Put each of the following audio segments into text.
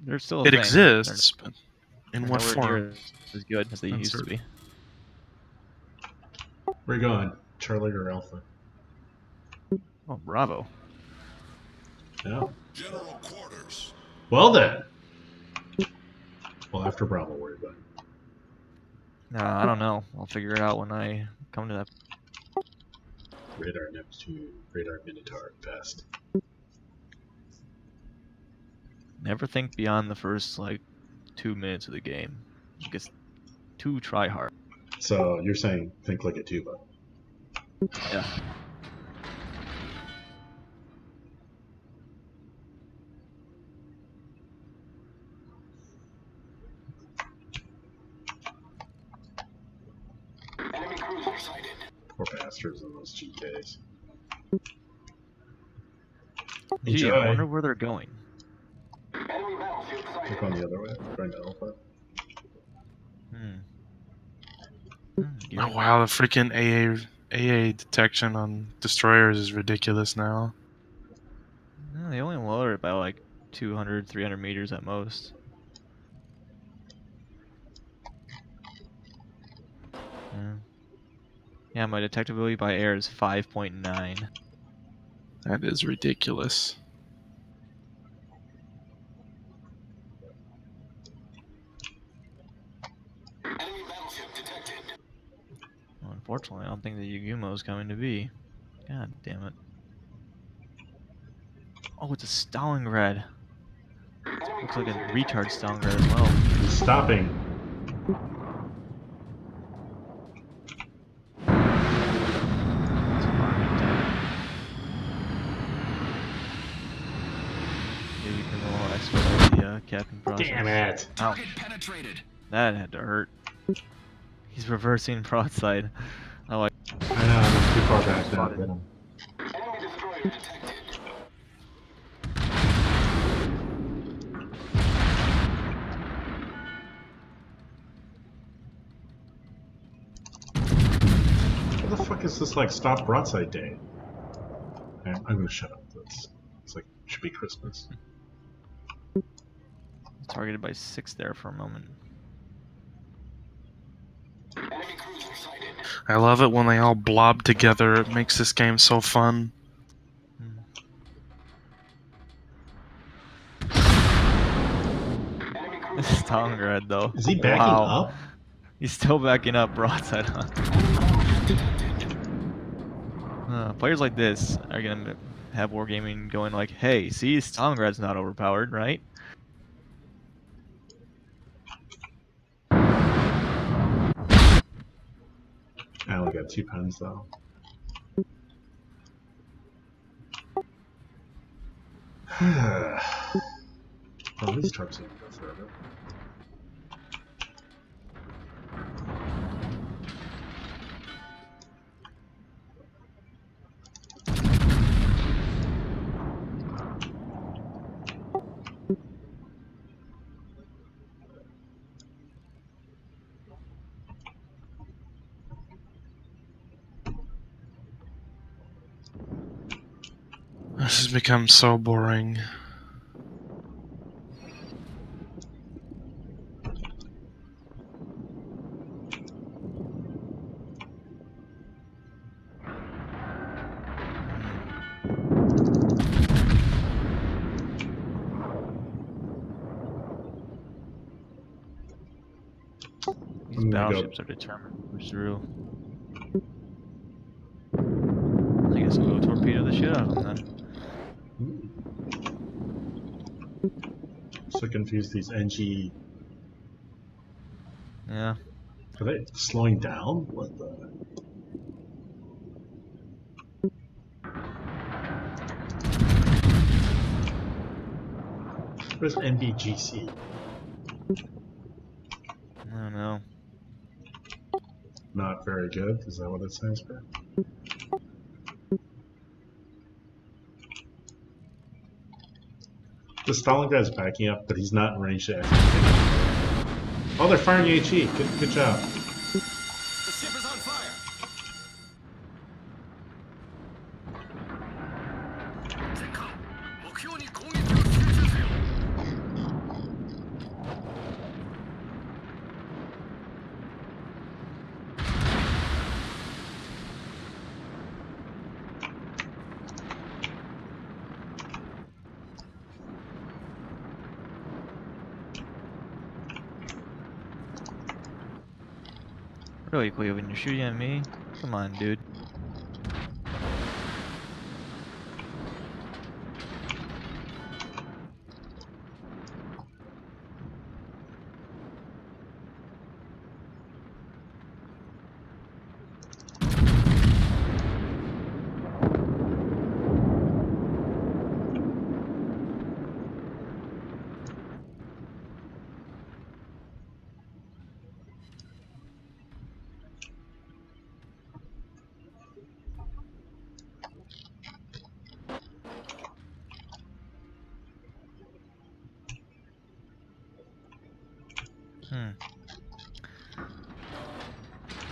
They're still a It thing. exists, but in They're what nowhere form? near as good as they used to be. Where you going, Charlie or Alpha? Oh, bravo. Yeah. General quarters. Well then. Well, after Bravo, where are you going? I don't know. I'll figure it out when I come to that. Radar Neptune, Radar Minotaur, best. Never think beyond the first, 2 minutes of the game. It gets too try hard. So you're saying think like a tuba. Yeah. Enemy cruiser sighted. Poor bastards on those GKs. Gee, I Enjoy. wonder where they're going. Enemy battleship sighted. Look on the other way. Going to Alpha. Oh wow, the freaking AA detection on destroyers is ridiculous now. No, they only lower it by 200, 300 meters at most. Yeah, my detectability by air is 5.9. That is ridiculous. Enemy battleship detected. Well, unfortunately, I don't think the Yugumo is coming to be. God damn it. Oh, it's a Stalingrad. Looks like a retard Stalingrad as well. He's stopping. It's an army tank. Maybe you can expedite the capping process. Damn it! Ouch. Penetrated. That had to hurt. He's reversing broadside. I know, I'm too far back now. Hit him. Enemy destroyer detected. What the fuck is this stop broadside day? I'm gonna shut up. It's should be Christmas. Targeted by 6 there for a moment. Enemy cruiser sighted. I love it when they all blob together. It makes this game so fun. This is Stalingrad though. Is he backing up? He's still backing up broadside on. Players like this are gonna have Wargaming going hey, see, Stalingrad's not overpowered, right? I only got 2 pens though. Well, these trucks need to go further. This has become so boring. These battleships are determined to push through. I guess we'll go torpedo the shit out of them then. So confused, these NG. Yeah. Are they slowing down? What the? Where's NBGC? I don't know. Not very good. Is that what it stands for? The Stalingrad's backing up, but he's not in range to actually take it. Oh, they're firing HE. Good job. The ship is on fire. Really, Cleveland, you're shooting at me? Come on, dude.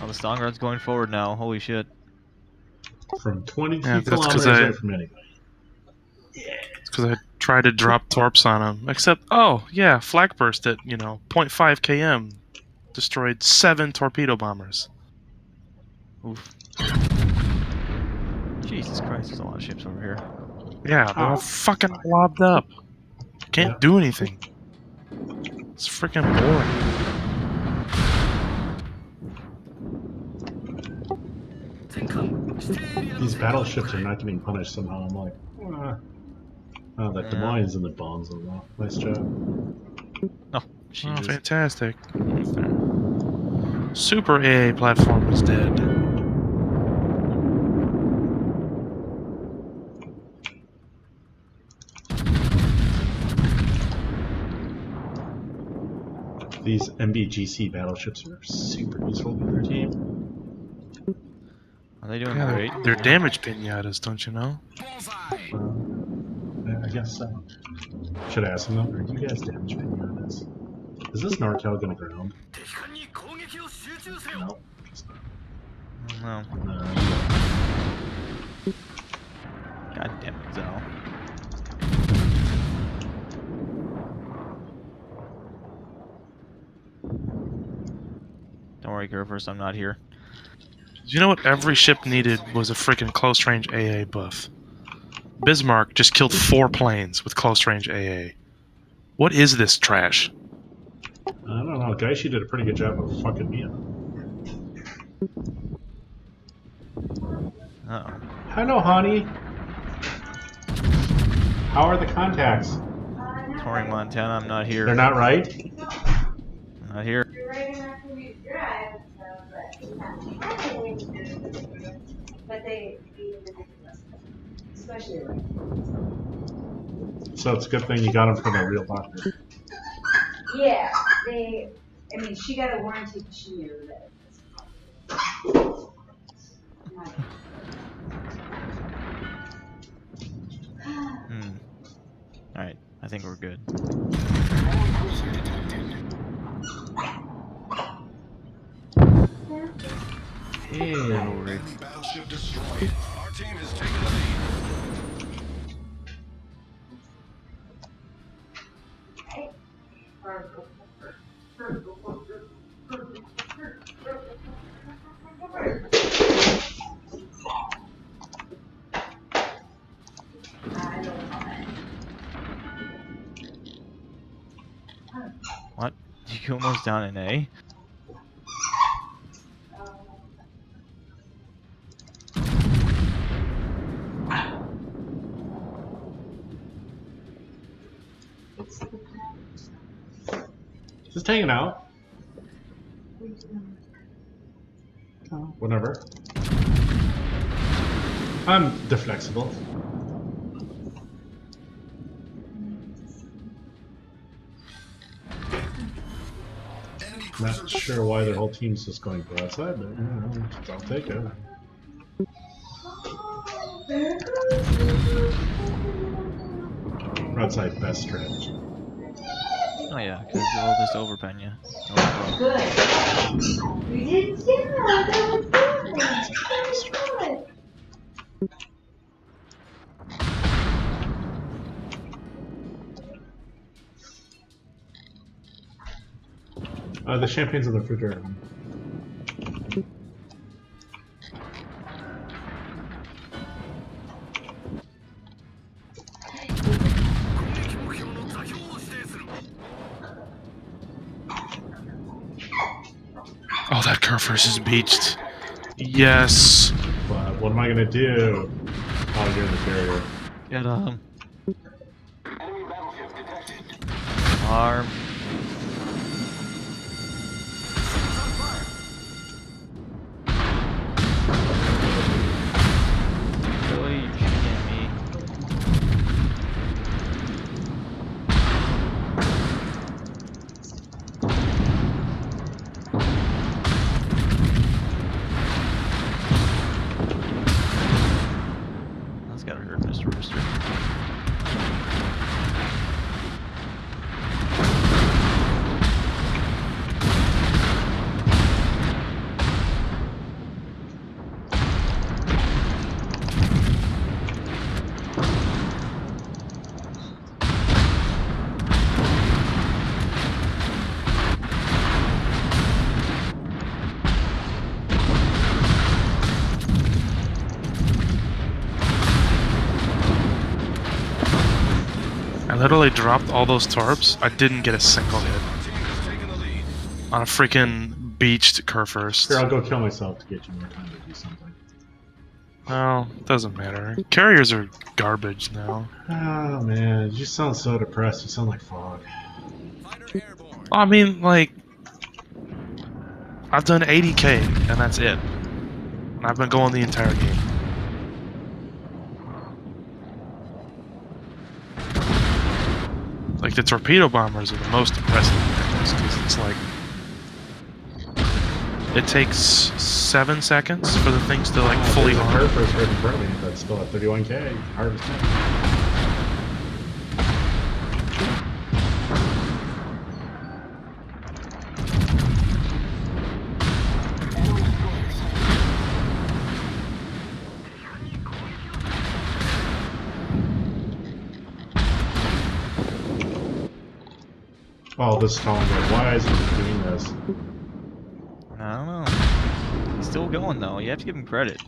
Oh, the Stalingrad's going forward now. Holy shit. From 22 Yeah, that's 'cause kilometers I- away from anybody. It's because I tried to drop torps on him. Except, oh, yeah, flak burst at, 0.5 km. Destroyed 7 torpedo bombers. Oof. Jesus Christ, there's a lot of ships over here. Yeah, they're all fucking blobbed up. Can't Yeah. do anything. It's freaking boring. These battleships are not getting punished somehow. I'm like, oh, that Des Moines and the bombs as well. Nice job. Oh, Oh, Jesus. fantastic. Super AA platform is dead. These MBGC battleships are super useful to their team. Are they doing Yeah, great? they're damage pinatas, don't you know? Bullseye. I guess so. Should I ask them though? Are you guys damage pinatas? Is this NorCal gonna ground? No. Guess not. No. No. God damn it, Zal. Don't worry, Curvers, I'm not here. You know what every ship needed was a freaking close range AA buff. Bismarck just killed 4 planes with close range AA. What is this trash? I don't know. Gaishi did a pretty good job of fucking me up. Uh-oh. Hello, honey. How are the contacts? Touring Montana, I'm not here. They're not right? I'm not here. You're right enough for me to drive, but they be ridiculous, especially like. So it's a good thing you got them from a real doctor. Yeah, I mean, she got a warranty because she knew that it was Alright, I think we're good. Enemy cruiser detected. Hey. Enemy battleship destroyed. Our team has taken the lead. What? You almost down an A? Just hanging out. Whatever. I'm deflexible. Enemy Not cruiser sure why their whole team's just going broadside, but I'll take it. Broadside best strategy. Oh yeah, because they'll just overpen you. Good. We did too. That was good. That was good. The champagne's in the refrigerator. Oh, that Kerfurs is beached. Yes. But what am I gonna do? Oh, you're in the carrier. Get arm. Really, you shooting me? That's gotta hurt, Mr. Rooster. I literally dropped all those torps. I didn't get a single hit Our team is taking the lead. on a freaking beached Kerfurs. Here, I'll go kill myself to get you more time to do something. Well, doesn't matter. Carriers are garbage now. Oh man, you sound so depressed. You sound like Fog. Fighter airborne. Well, I mean, like, I've done 80k and that's it. And I've been going the entire game. Like, the torpedo bombers are the most impressive because it's like it takes 7 seconds for the things to like fully There's a arm. Kerfurs right in front of me, but still at 31k. Hard as heck. Oh, this Stalingrad. Why is he doing this? I don't know. He's still going though. You have to give him credit.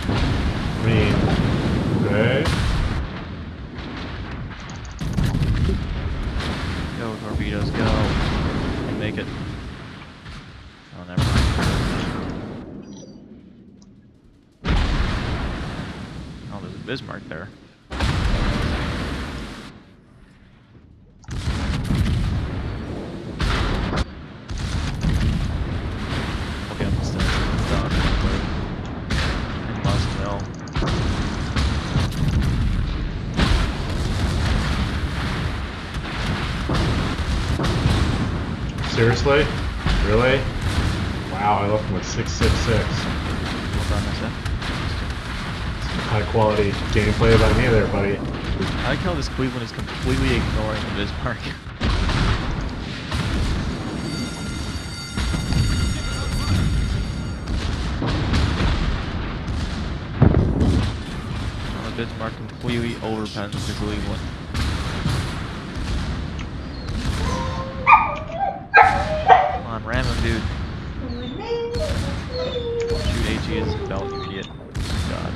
I mean, okay. Go torpedoes, go. You make it. Oh, never mind. Oh, there's a Bismarck there. We'll get him instead. It's done. And must know. Seriously? Really? Wow, I left him with 666. Well done, I said. High quality gameplay by me there, buddy. I like how this Cleveland is completely ignoring the Bismarck. Well, the Bismarck completely overpens the Cleveland. Come on, ram him, dude. Shoot HE as a belt, you idiot. God.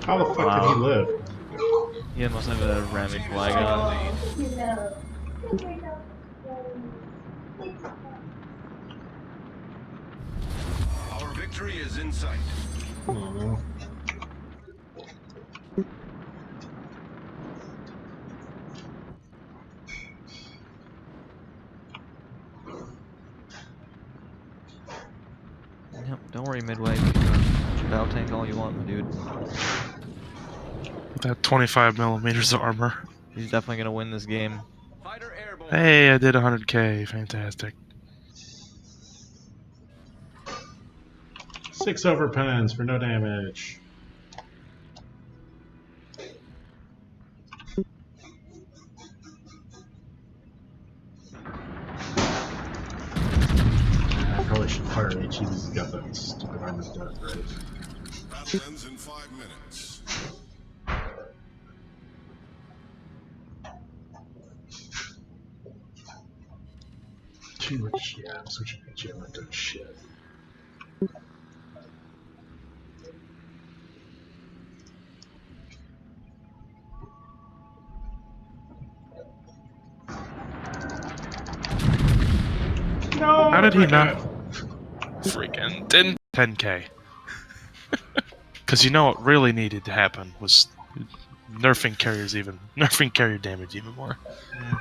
How the fuck Wow. did he live? He must have a ramming flag on. Our victory is in sight. Oh. Yep, don't worry, Midway. You can battle tank all you want, my dude. That 25 millimeters of armor. He's definitely gonna win this game. Fighter airborne. Hey, I did 100k. Fantastic. 6 overpens for no damage. I probably should fire HE because he's got that stupid armor's death, right? Battle ends in 5 minutes. Yeah, I'm switching to gym. I'm doing shit. No! How did he my not- bad. Freaking didn't 10k. Because you know what really needed to happen was nerfing carrier damage even more. Yeah.